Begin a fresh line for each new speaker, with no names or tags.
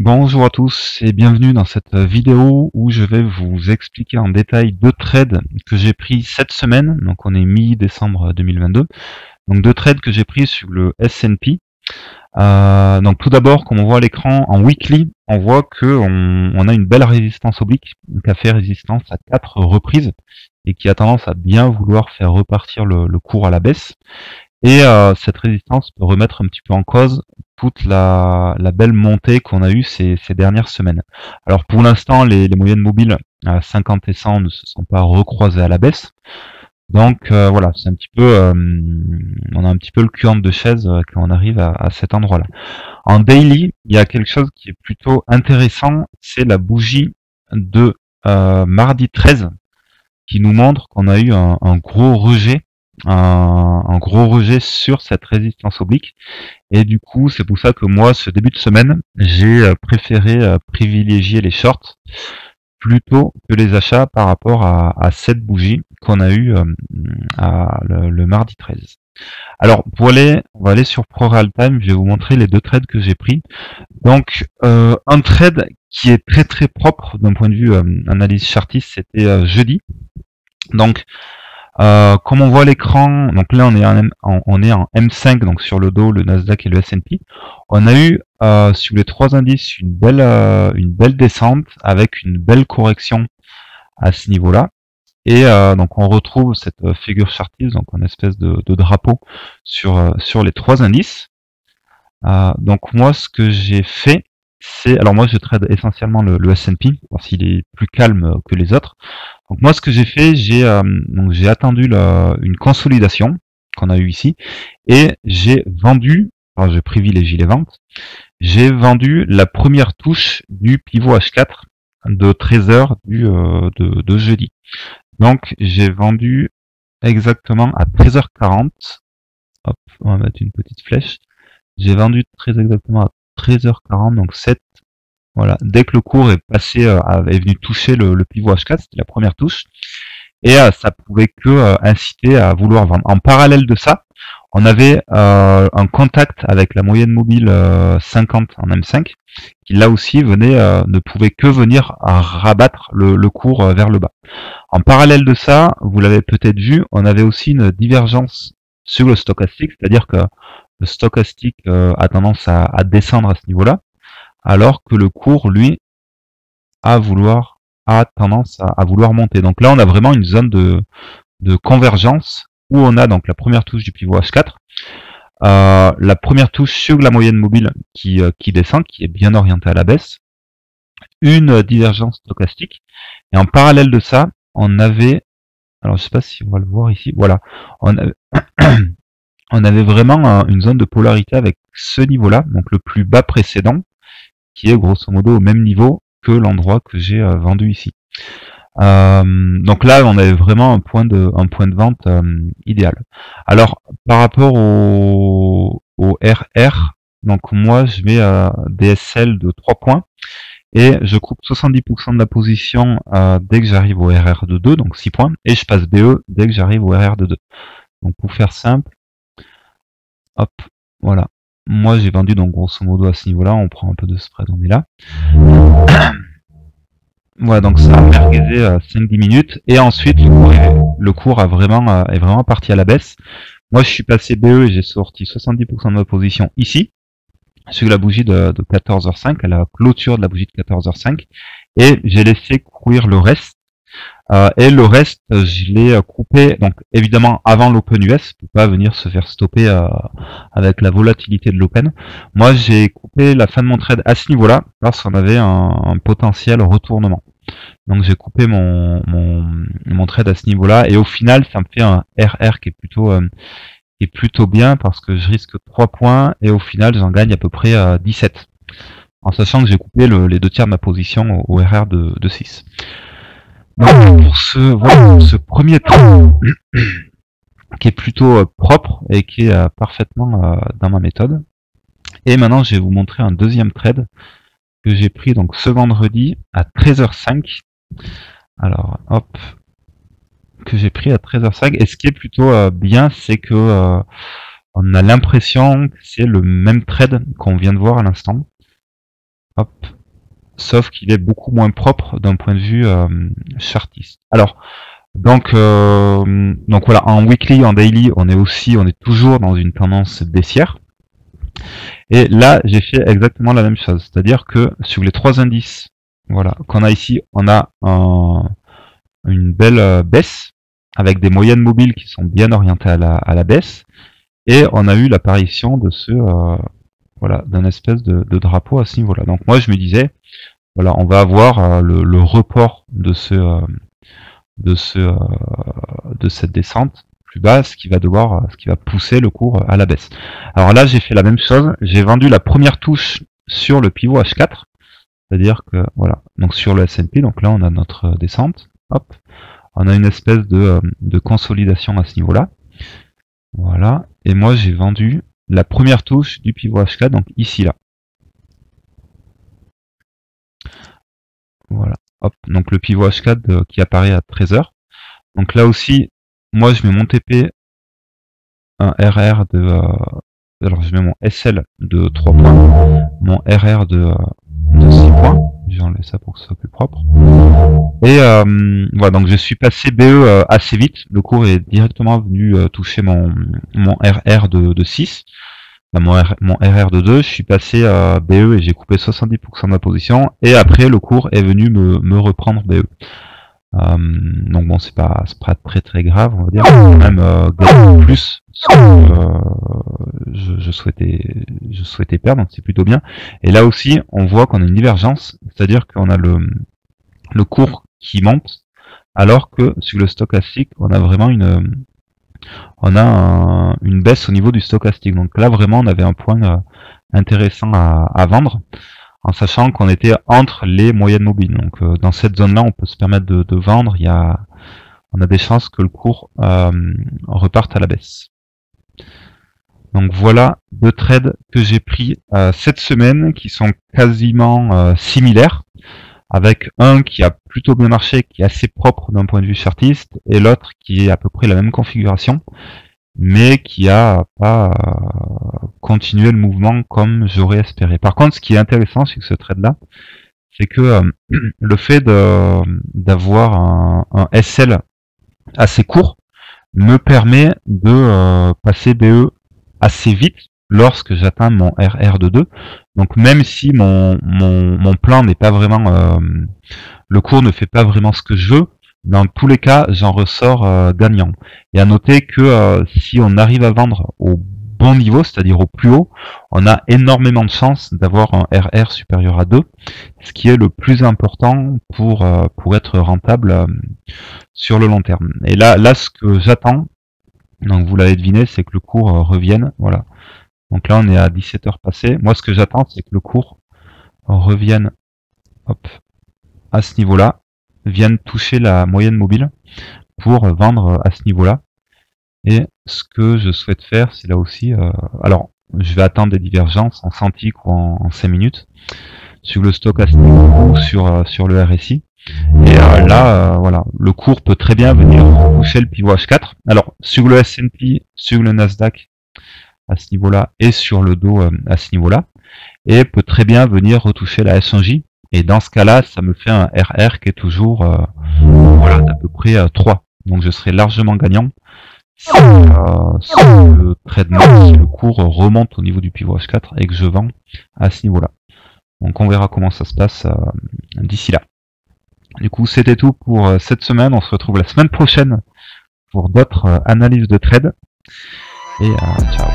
Bonjour à tous et bienvenue dans cette vidéo où je vais vous expliquer en détail deux trades que j'ai pris cette semaine. Donc on est mi-décembre 2022. Donc deux trades que j'ai pris sur le S&P. Donc tout d'abord, comme on voit à l'écran en weekly, on voit que on a une belle résistance oblique qui a fait résistance à 4 reprises et qui a tendance à bien vouloir faire repartir le cours à la baisse. Et cette résistance peut remettre un petit peu en cause toute la belle montée qu'on a eue ces dernières semaines. Alors pour l'instant, les moyennes mobiles à 50 et 100 ne se sont pas recroisées à la baisse. Donc voilà, c'est un petit peu, on a un petit peu le cul entre deux chaises quand on arrive à cet endroit-là. En daily, il y a quelque chose qui est plutôt intéressant, c'est la bougie de mardi 13 qui nous montre qu'on a eu un gros rejet un gros rejet sur cette résistance oblique. Et du coup, c'est pour ça que moi, ce début de semaine, j'ai préféré privilégier les shorts plutôt que les achats par rapport à cette bougie qu'on a eu le mardi 13. Alors, on va aller sur Pro Real Time, je vais vous montrer les deux trades que j'ai pris. Donc, un trade qui est très très propre d'un point de vue analyse chartiste, c'était jeudi. Donc, comme on voit à l'écran, donc là on est en M5, donc sur le dos, le Nasdaq et le S&P. On a eu sur les trois indices une belle descente avec une belle correction à ce niveau-là. Et donc on retrouve cette figure chartiste, donc une espèce de drapeau sur les trois indices. Donc moi ce que j'ai fait, alors moi je trade essentiellement le S&P, parce qu'il est plus calme que les autres. Donc moi ce que j'ai fait, j'ai attendu une consolidation qu'on a eu ici, et j'ai vendu, alors je privilégie les ventes, j'ai vendu la première touche du pivot H4 de 13h de jeudi. Donc j'ai vendu exactement à 13h40, hop, on va mettre une petite flèche, j'ai vendu très exactement à 13h40, donc 7. Voilà, dès que le cours est passé, est venu toucher le pivot H4, c'était la première touche, et ça pouvait que inciter à vouloir vendre. En parallèle de ça, on avait un contact avec la moyenne mobile 50 en M5, qui là aussi ne pouvait que venir à rabattre le cours vers le bas. En parallèle de ça, vous l'avez peut-être vu, on avait aussi une divergence sur le stochastique, c'est-à-dire que le stochastique a tendance à descendre à ce niveau-là, alors que le cours, lui, a tendance à vouloir monter. Donc là, on a vraiment une zone de convergence où on a donc la première touche du pivot H4, la première touche sur la moyenne mobile qui descend, qui est bien orientée à la baisse, une divergence stochastique, et en parallèle de ça, on avait, alors je sais pas si on va le voir ici, voilà, on avait vraiment une zone de polarité avec ce niveau-là, donc le plus bas précédent, qui est grosso modo au même niveau que l'endroit que j'ai vendu ici. Donc là, on avait vraiment un point de vente idéal. Alors, par rapport au RR, donc moi, je mets DSL de 3 points et je coupe 70% de la position dès que j'arrive au RR de 2, donc 6 points, et je passe BE dès que j'arrive au RR de 2. Donc pour faire simple, hop, voilà. Moi, j'ai vendu donc grosso modo à ce niveau-là, on prend un peu de spread, on est là. Voilà, donc ça a merguezé 5-10 minutes, et ensuite le cours est vraiment parti à la baisse. Moi je suis passé BE et j'ai sorti 70% de ma position ici, sur la bougie de 14h05, à la clôture de la bougie de 14h05, et j'ai laissé courir le reste. Et le reste, je l'ai coupé, donc évidemment avant l'Open US, pour pas venir se faire stopper avec la volatilité de l'Open. Moi, j'ai coupé la fin de mon trade à ce niveau-là, parce qu'on avait un potentiel retournement. Donc j'ai coupé mon trade à ce niveau-là, et au final, ça me fait un RR qui est plutôt bien, parce que je risque 3 points, et au final, j'en gagne à peu près 17. En sachant que j'ai coupé les 2 tiers de ma position au RR de 6. Donc pour ce premier trade qui est plutôt propre et qui est parfaitement dans ma méthode. Et maintenant je vais vous montrer un deuxième trade que j'ai pris donc ce vendredi à 13h05. Alors hop, que j'ai pris à 13h05. Et ce qui est plutôt bien, c'est que on a l'impression que c'est le même trade qu'on vient de voir à l'instant. Hop. Sauf qu'il est beaucoup moins propre d'un point de vue chartiste. Alors, donc voilà, en weekly, en daily, on est toujours dans une tendance baissière. Et là, j'ai fait exactement la même chose, c'est-à-dire que sur les trois indices, voilà, qu'on a ici, on a une belle baisse avec des moyennes mobiles qui sont bien orientées à la baisse, et on a eu l'apparition de voilà, d'un espèce de drapeau à ce niveau-là. Donc moi, je me disais, voilà, on va avoir le report de cette descente plus basse, ce qui va pousser le cours à la baisse. Alors là, j'ai fait la même chose. J'ai vendu la première touche sur le pivot H4, c'est-à-dire que voilà, donc sur le S&P. Donc là, on a notre descente. Hop, on a une espèce de consolidation à ce niveau-là. Voilà, et moi j'ai vendu la première touche du pivot H4, donc ici là. Voilà, hop, donc le pivot H4 qui apparaît à 13h. Donc là aussi, moi je mets mon TP, un RR alors je mets mon SL de 3 points, mon RR de 6 points, j'enlève ça pour que ce soit plus propre. Et voilà, donc je suis passé BE assez vite, le cours est directement venu toucher mon RR de 6. Mon RR de 2, je suis passé BE et j'ai coupé 70% de ma position, et après le cours est venu me reprendre BE. Donc bon, c'est pas très très grave, on va dire. Même gagner plus je souhaitais perdre, donc c'est plutôt bien. Et là aussi, on voit qu'on a une divergence, c'est-à-dire qu'on a le cours qui monte, alors que sur le stochastique, on a vraiment une baisse au niveau du stochastique. Donc là, vraiment, on avait un point intéressant à vendre, en sachant qu'on était entre les moyennes mobiles. Donc dans cette zone-là, on peut se permettre de vendre. On a des chances que le cours reparte à la baisse. Donc voilà deux trades que j'ai pris cette semaine, qui sont quasiment similaires, avec un qui a plutôt bien marché, qui est assez propre d'un point de vue chartiste, et l'autre qui est à peu près la même configuration, mais qui a pas continué le mouvement comme j'aurais espéré. Par contre, ce qui est intéressant sur ce trade-là, c'est que le fait d'avoir un SL assez court me permet de passer BE assez vite lorsque j'atteins mon RR de 2. Donc même si mon plan n'est pas vraiment... le cours ne fait pas vraiment ce que je veux, dans tous les cas, j'en ressors gagnant. Et à noter que si on arrive à vendre au bon niveau, c'est-à-dire au plus haut, on a énormément de chances d'avoir un RR supérieur à 2, ce qui est le plus important pour être rentable sur le long terme. Et là, ce que j'attends, donc vous l'avez deviné, c'est que le cours revienne. Voilà. Donc là, on est à 17h passées. Moi, ce que j'attends, c'est que le cours revienne, hop, à ce niveau-là, vienne toucher la moyenne mobile pour vendre à ce niveau-là. Et ce que je souhaite faire, c'est là aussi... alors, je vais attendre des divergences en centiques ou en 5 minutes sur le stochastique ou sur le RSI. Et là, voilà, le cours peut très bien venir toucher le pivot H4. Alors, sur le S&P, sur le Nasdaq, à ce niveau-là, et sur le dos à ce niveau-là, et peut très bien venir retoucher la S1J. Et dans ce cas-là, ça me fait un RR qui est toujours voilà, d'à peu près 3. Donc je serai largement gagnant si le traitement, si le cours remonte au niveau du pivot H4 et que je vends à ce niveau-là. Donc on verra comment ça se passe d'ici là. Du coup, c'était tout pour cette semaine. On se retrouve la semaine prochaine pour d'autres analyses de trade. Et ciao.